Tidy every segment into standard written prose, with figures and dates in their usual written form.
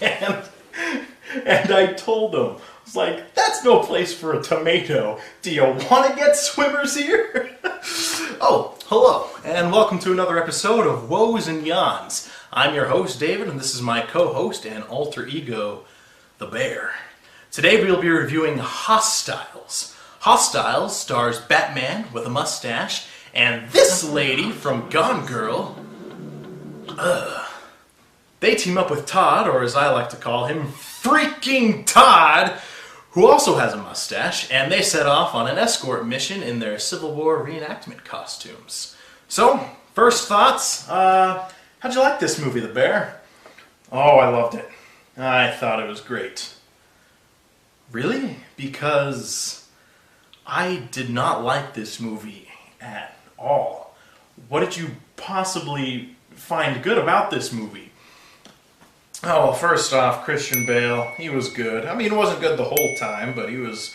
And, and I told him, I was like, that's no place for a tomato. Do you want to get swimmers here? Oh, hello, and welcome to another episode of Woahs and Yawns. I'm your host, David, and this is my co-host and alter ego, the Bear. Today we'll be reviewing Hostiles. Hostiles stars Batman with a mustache and this lady from Gone Girl. They team up with Todd, or as I like to call him, Freaking Todd, who also has a mustache, and they set off on an escort mission in their Civil War reenactment costumes. So, first thoughts, how'd you like this movie, The Bear? Oh, I loved it. I thought it was great. Really? Because I did not like this movie at all. What did you possibly find good about this movie? Oh, well, first off, Christian Bale, he was good. I mean, he wasn't good the whole time, but he was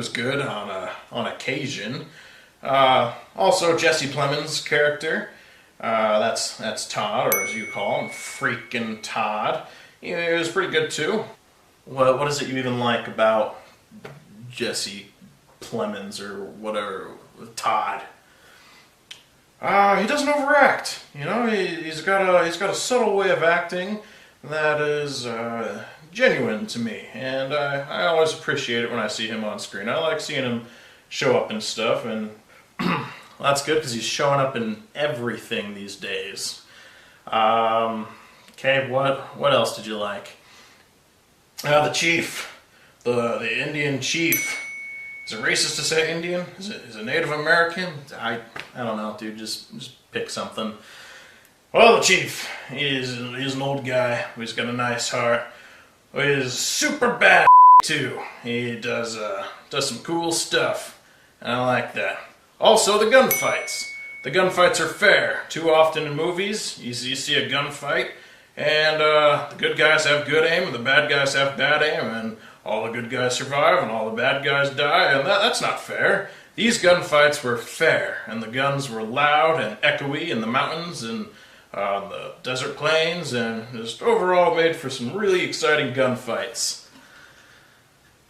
good on occasion. Also, Jesse Plemons' character, that's Todd, or as you call him, Freaking Todd. He was pretty good too. What is it you even like about Jesse Plemons or whatever, Todd? He doesn't overact. You know, he's got a subtle way of acting that is genuine to me, and I always appreciate it when I see him on screen. I like seeing him show up and stuff, and that's good because he's showing up in everything these days. Okay, what else did you like? The chief, the Indian chief. Is it racist to say Indian? Is it Native American? I don't know, dude. Just pick something. Well, the chief, he's an old guy. He's got a nice heart. He's super bad too. He does some cool stuff, and I like that. Also, the gunfights. The gunfights are fair. Too often in movies, you see a gunfight, and the good guys have good aim, and the bad guys have bad aim, and all the good guys survive, and all the bad guys die, and that's not fair. These gunfights were fair, and the guns were loud and echoey in the mountains and the desert plains, and just overall made for some really exciting gunfights.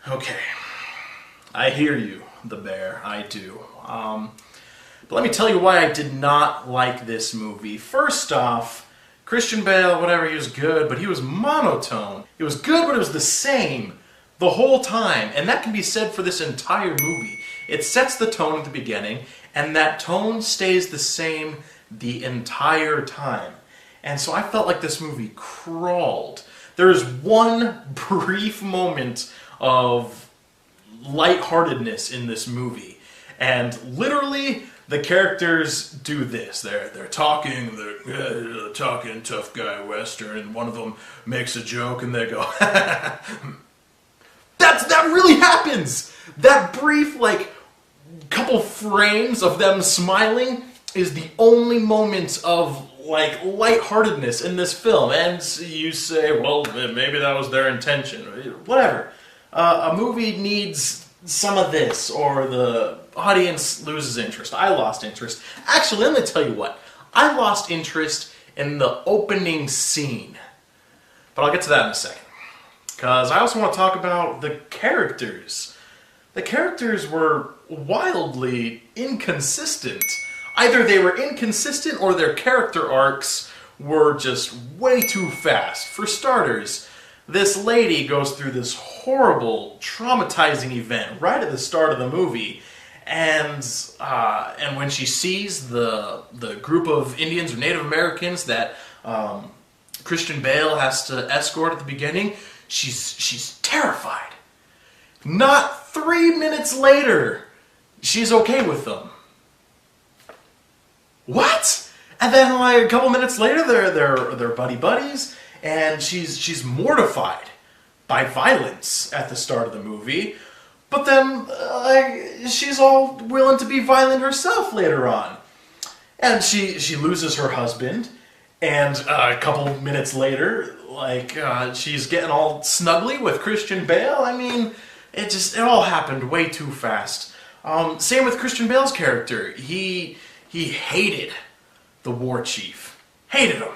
Okay, I hear you, the Bear, I do. But let me tell you why I did not like this movie. First off, Christian Bale, whatever, he was good, but he was monotone. It was good, but it was the same the whole time, and that can be said for this entire movie. It sets the tone at the beginning, and that tone stays the same the entire time. And so I felt like this movie crawled. There is one brief moment of lightheartedness in this movie, and literally the characters do this. They're talking tough guy western, and one of them makes a joke, and they go, that really happens! That brief, couple frames of them smiling is the only moment of, lightheartedness in this film. And you say, well, maybe that was their intention. Whatever. A movie needs some of this, or the audience loses interest. I lost interest. Actually, let me tell you what. I lost interest in the opening scene. But I'll get to that in a second. Because I also want to talk about the characters. The characters were wildly inconsistent. Either they were inconsistent or their character arcs were just way too fast. For starters, this lady goes through this horrible, traumatizing event right at the start of the movie, and when she sees the group of Indians or Native Americans that Christian Bale has to escort at the beginning, she's terrified. Not 3 minutes later, she's okay with them. What? And then a couple minutes later, they're buddies, and she's mortified by violence at the start of the movie. But then she's all willing to be violent herself later on, and she loses her husband, and a couple minutes later, she's getting all snuggly with Christian Bale. I mean, it all happened way too fast. Same with Christian Bale's character. He hated the war chief. Hated him.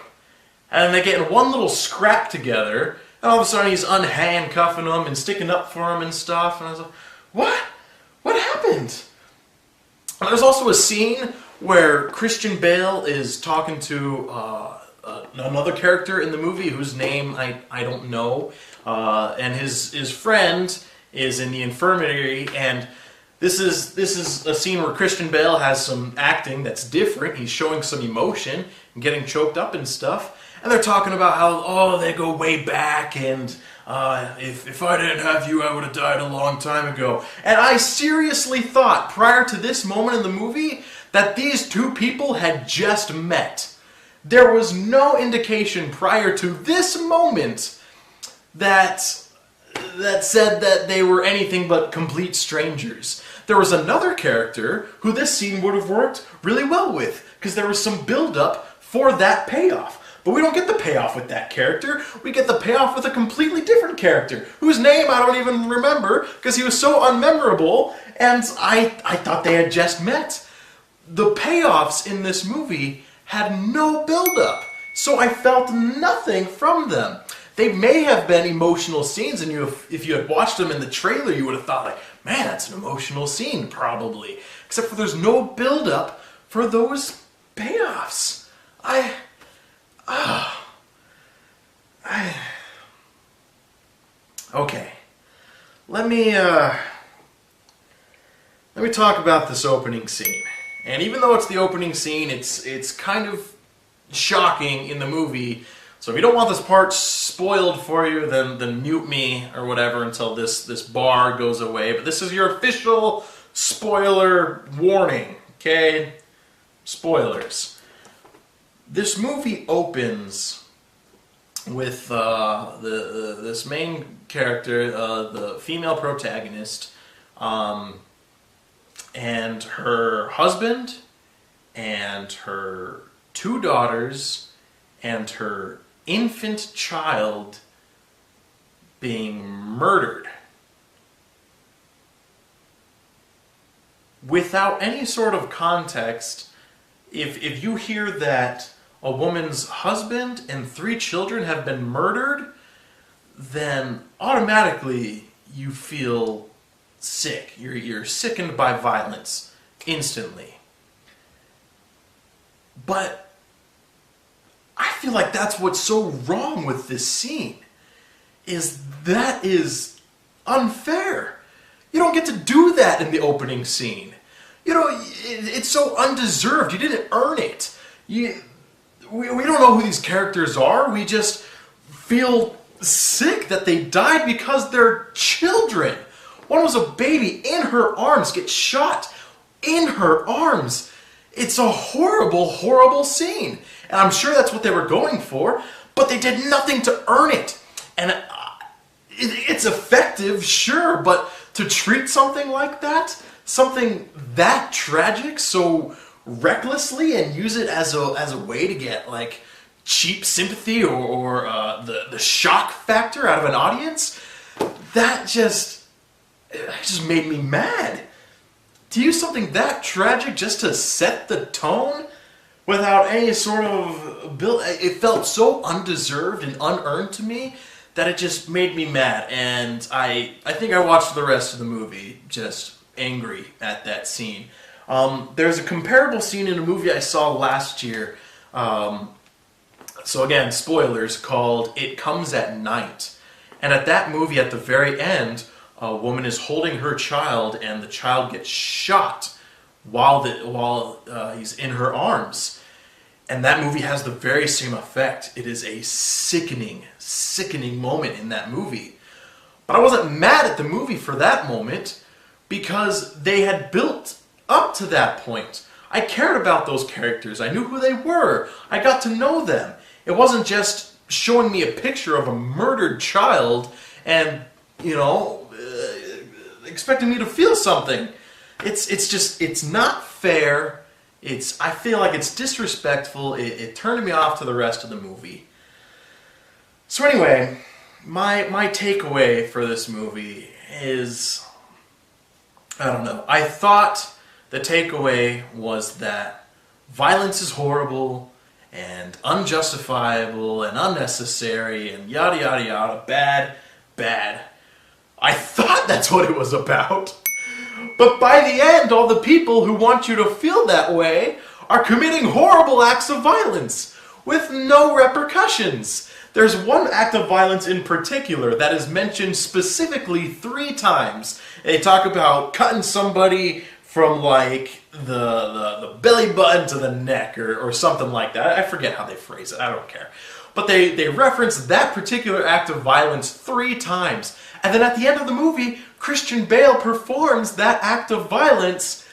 And they get in one little scrap together, And all of a sudden he's unhandcuffing him and sticking up for him and stuff. And I was like, what? What happened? And there's also a scene where Christian Bale is talking to another character in the movie whose name I don't know. And his friend is in the infirmary, and this is a scene where Christian Bale has some acting that's different. He's showing some emotion and getting choked up and stuff. And they're talking about how, oh, they go way back, and if I didn't have you, I would have died a long time ago. And I seriously thought, prior to this moment in the movie, that these two people had just met. There was no indication prior to this moment that said that they were anything but complete strangers. There was another character who this scene would have worked really well with, because there was some build-up for that payoff. But we don't get the payoff with that character. We get the payoff with a completely different character, whose name I don't even remember, because he was so unmemorable, and I thought they had just met. The payoffs in this movie had no build-up, so I felt nothing from them. They may have been emotional scenes, and if you had watched them in the trailer, you would have thought, like, man, that's an emotional scene, probably. Except for there's no build-up for those payoffs. Okay. Let me talk about this opening scene. And even though it's the opening scene, it's kind of shocking in the movie. So if you don't want this part spoiled for you, then mute me or whatever until this bar goes away. But this is your official spoiler warning, okay? Spoilers. This movie opens with this main character, the female protagonist, and her husband, and her 2 daughters, and her infant child being murdered. Without any sort of context, if you hear that a woman's husband and 3 children have been murdered, then automatically you feel sick. You're sickened by violence instantly. But I feel like that's what's so wrong with this scene, is that is unfair. You don't get to do that in the opening scene. You know, it's so undeserved. You didn't earn it. We don't know who these characters are. We just feel sick that they died because they're children. One was a baby in her arms, gets shot in her arms. It's a horrible, horrible scene. And I'm sure that's what they were going for, but they did nothing to earn it. And it's effective, sure, but to treat something like that, something that tragic, so recklessly, and use it as a way to get like cheap sympathy or the shock factor out of an audience, that just made me mad. To use something that tragic just to set the tone without any sort of build, it felt so undeserved and unearned to me that it just made me mad. And I think I watched the rest of the movie just angry at that scene. There's a comparable scene in a movie I saw last year. So again, spoilers, called It Comes at Night. And at that movie, at the very end, a woman is holding her child, and the child gets shot while he's in her arms. And that movie has the very same effect. It is a sickening, sickening moment in that movie. But I wasn't mad at the movie for that moment, because they had built up to that point. I cared about those characters. I knew who they were. I got to know them. It wasn't just showing me a picture of a murdered child and, you know, expecting me to feel something. It's not fair. I feel like it's disrespectful. It turned me off to the rest of the movie. So anyway, my takeaway for this movie is, I don't know. I thought the takeaway was that violence is horrible, and unjustifiable and unnecessary and yada yada yada, bad, bad. I thought that's what it was about. But by the end, all the people who want you to feel that way are committing horrible acts of violence with no repercussions. There's one act of violence in particular that is mentioned specifically 3 times. They talk about cutting somebody from like the belly button to the neck or something like that. I forget how they phrase it. I don't care. But they reference that particular act of violence 3 times. And then at the end of the movie, Christian Bale performs that act of violence,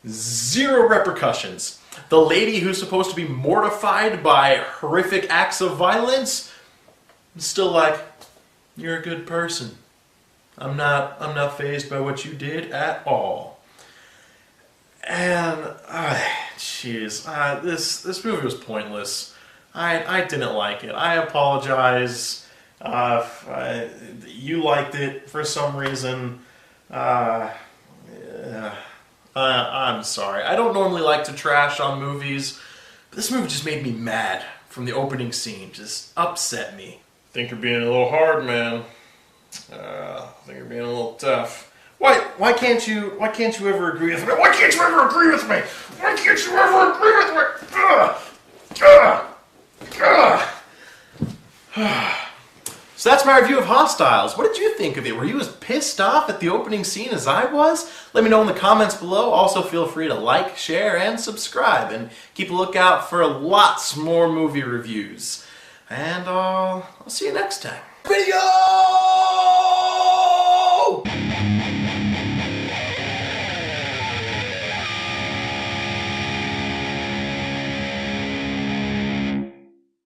0 repercussions. The lady who's supposed to be mortified by horrific acts of violence is still like, you're a good person. I'm not fazed by what you did at all. And, jeez, this movie was pointless. I didn't like it. I apologize. You liked it for some reason. I'm sorry. I don't normally like to trash on movies, but this movie just made me mad from the opening scene. Just upset me. I think you're being a little hard, man. I think you're being a little tough. Why can't you ever agree with me? Why can't you ever agree with me? Why can't you ever agree with me? So that's my review of Hostiles. What did you think of it? Were you as pissed off at the opening scene as I was? Let me know in the comments below. Also feel free to like, share, and subscribe. And keep a lookout for lots more movie reviews. And I'll see you next time. Video!